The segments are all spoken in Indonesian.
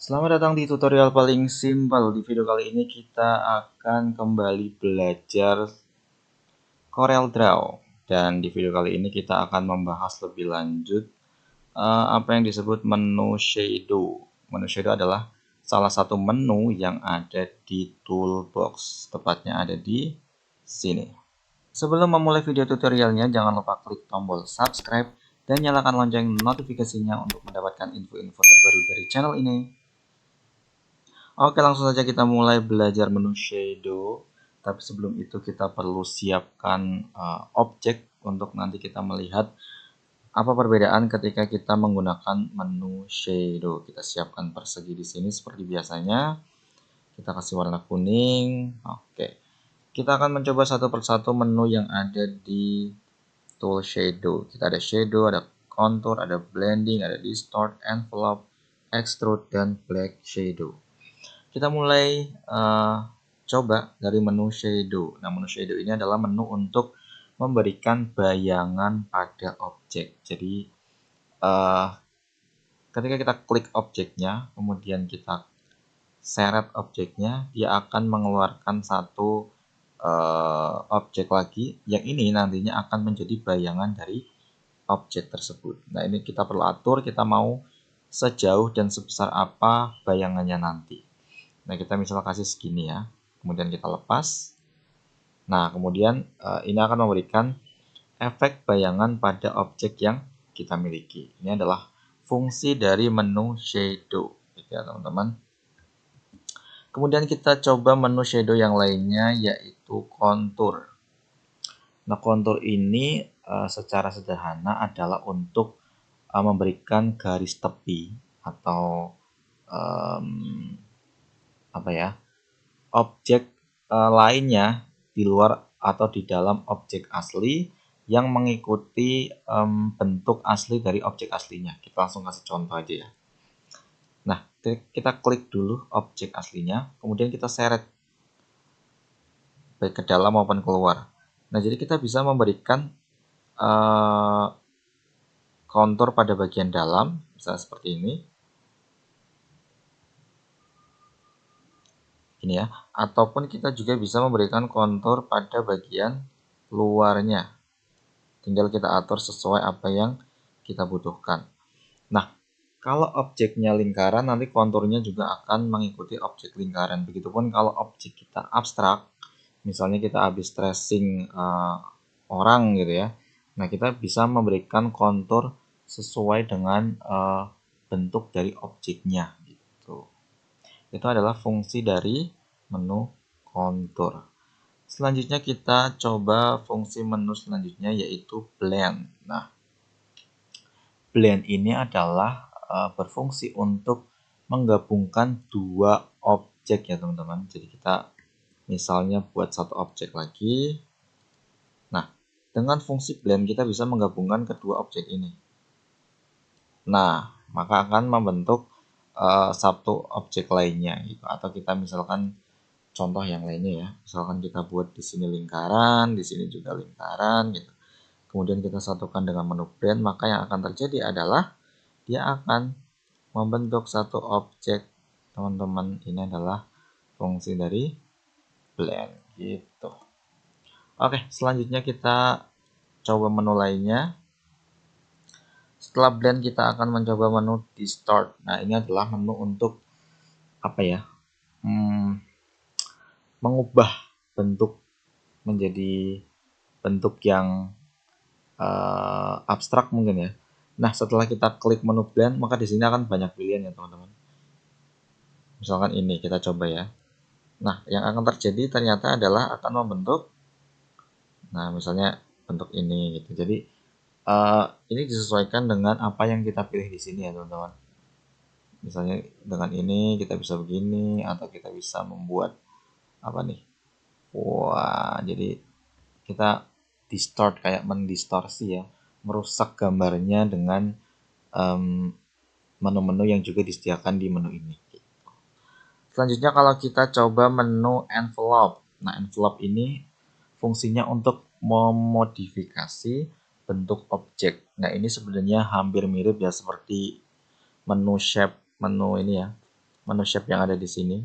Selamat datang di tutorial paling simpel. Di video kali ini kita akan kembali belajar Corel Draw. Dan di video kali ini kita akan membahas lebih lanjut apa yang disebut menu shadow. Menu shadow adalah salah satu menu yang ada di toolbox. Tepatnya ada di sini. Sebelum memulai video tutorialnya, jangan lupa klik tombol subscribe dan nyalakan lonceng notifikasinya untuk mendapatkan info-info terbaru dari channel ini. Oke, langsung saja kita mulai belajar menu shadow. Tapi sebelum itu kita perlu siapkan objek untuk nanti kita melihat apa perbedaan ketika kita menggunakan menu shadow. Kita siapkan persegi di sini seperti biasanya. Kita kasih warna kuning. Oke. Kita akan mencoba satu persatu menu yang ada di tool shadow. Kita ada shadow, ada contour, ada blending, ada distort, envelope, extrude, dan black shadow. Kita mulai coba dari menu shadow. Nah, menu shadow ini adalah menu untuk memberikan bayangan pada objek. Jadi, ketika kita klik objeknya, kemudian kita seret objeknya, dia akan mengeluarkan satu objek lagi. Yang ini nantinya akan menjadi bayangan dari objek tersebut. Nah, ini kita perlu atur, kita mau sejauh dan sebesar apa bayangannya nanti. Nah, kita misal kasih segini ya. Kemudian kita lepas. Nah, kemudian ini akan memberikan efek bayangan pada objek yang kita miliki. Ini adalah fungsi dari menu shadow, gitu ya teman-teman. Kemudian kita coba menu shadow yang lainnya, yaitu kontur. Nah, kontur ini secara sederhana adalah untuk memberikan garis tepi atau objek lainnya di luar atau di dalam objek asli yang mengikuti bentuk asli dari objek aslinya. Kita langsung kasih contoh aja ya. Nah, kita klik dulu objek aslinya, kemudian kita seret baik ke dalam maupun keluar. Nah, jadi kita bisa memberikan kontur pada bagian dalam, misalnya seperti ini. Ini ya, ataupun kita juga bisa memberikan kontur pada bagian luarnya. Tinggal kita atur sesuai apa yang kita butuhkan. Nah, kalau objeknya lingkaran, nanti konturnya juga akan mengikuti objek lingkaran. Begitupun kalau objek kita abstrak, misalnya kita habis tracing orang gitu ya. Nah, kita bisa memberikan kontur sesuai dengan bentuk dari objeknya gitu. Itu adalah fungsi dari menu kontur. Selanjutnya kita coba fungsi menu selanjutnya, yaitu blend. Nah, blend ini adalah berfungsi untuk menggabungkan dua objek ya teman-teman. Jadi kita misalnya buat satu objek lagi. Nah, dengan fungsi blend kita bisa menggabungkan kedua objek ini. Nah, maka akan membentuk satu objek lainnya gitu. Atau kita misalkan contoh yang lainnya ya. Misalkan kita buat di sini lingkaran, di sini juga lingkaran gitu. Kemudian kita satukan dengan menu blend, maka yang akan terjadi adalah dia akan membentuk satu objek. Teman-teman, ini adalah fungsi dari blend gitu. Oke, selanjutnya kita coba menu lainnya. Setelah blend kita akan mencoba menu distort. Nah, ini adalah menu untuk mengubah bentuk menjadi bentuk yang abstrak mungkin ya. Nah, setelah kita klik menu blend, maka di sini akan banyak pilihan ya teman-teman. Misalkan ini kita coba ya. Nah, yang akan terjadi ternyata adalah akan membentuk, nah misalnya bentuk ini gitu. Jadi ini disesuaikan dengan apa yang kita pilih di sini ya teman-teman. Misalnya dengan ini kita bisa begini, atau kita bisa membuat apa nih? Wah, jadi kita distort, kayak mendistorsi ya, merusak gambarnya dengan menu-menu yang juga disediakan di menu ini. Selanjutnya kalau kita coba menu envelope. Nah, envelope ini fungsinya untuk memodifikasi bentuk objek. Nah, ini sebenarnya hampir mirip ya seperti menu shape, menu ini ya, menu shape yang ada di sini.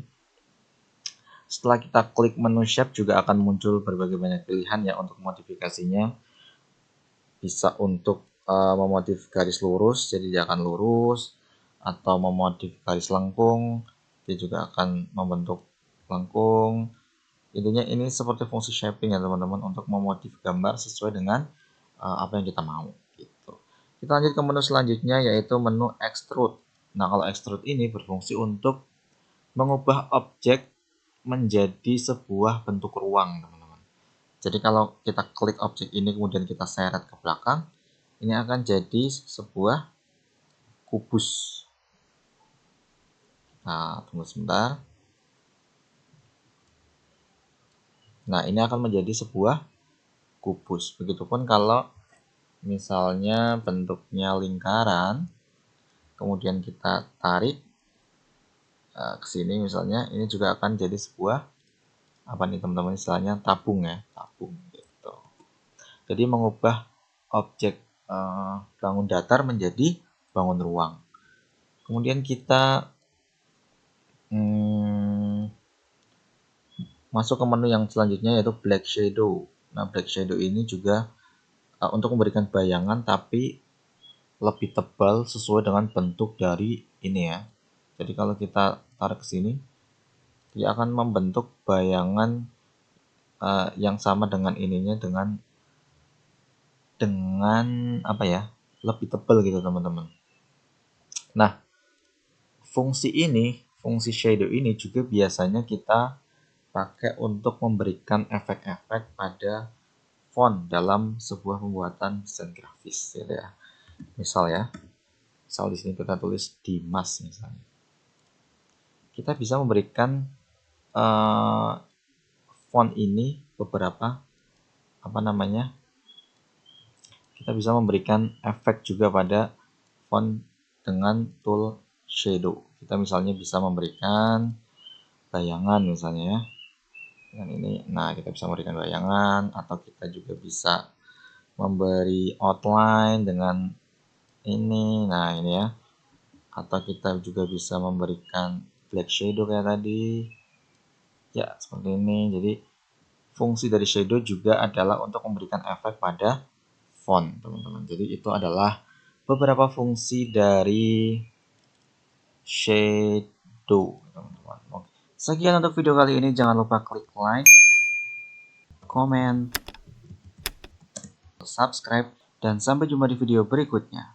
Setelah kita klik menu shape juga akan muncul berbagai banyak pilihan ya untuk modifikasinya. Bisa untuk memodif garis lurus jadi dia akan lurus, atau memodif garis lengkung dia juga akan membentuk lengkung. Intinya ini seperti fungsi shaping ya teman-teman, untuk memodif gambar sesuai dengan apa yang kita mau gitu. Kita lanjut ke menu selanjutnya yaitu menu extrude. Nah, kalau extrude ini berfungsi untuk mengubah objek menjadi sebuah bentuk ruang, teman-teman. Jadi kalau kita klik objek ini kemudian kita seret ke belakang, ini akan jadi sebuah kubus. Nah, tunggu sebentar. Nah, ini akan menjadi sebuah kubus. Begitupun kalau misalnya bentuknya lingkaran, kemudian kita tarik ke sini misalnya, ini juga akan jadi sebuah apa nih teman-teman, istilahnya tabung ya, tabung gitu. Jadi mengubah objek bangun datar menjadi bangun ruang. Kemudian kita masuk ke menu yang selanjutnya yaitu black shadow. Nah, black shadow ini juga untuk memberikan bayangan tapi lebih tebal sesuai dengan bentuk dari ini ya. Jadi kalau kita tarik ke sini, dia akan membentuk bayangan yang sama dengan ininya, dengan apa ya, lebih tebal gitu teman-teman. Nah, fungsi shadow ini juga biasanya kita pakai untuk memberikan efek-efek pada font dalam sebuah pembuatan desain grafis gitu ya. Misal di sini kita tulis Dimas misalnya. Kita bisa memberikan font ini beberapa kita bisa memberikan efek juga pada font dengan tool shadow. Kita misalnya bisa memberikan bayangan misalnya ya. Dengan ini, nah kita bisa memberikan bayangan, atau kita juga bisa memberi outline dengan ini. Nah, ini ya. Atau kita juga bisa memberikan black shadow kayak tadi. Ya, seperti ini. Jadi fungsi dari shadow juga adalah untuk memberikan efek pada font, teman-teman. Jadi itu adalah beberapa fungsi dari shadow, teman-teman. Sekian untuk video kali ini. Jangan lupa klik like, komen, subscribe, dan sampai jumpa di video berikutnya.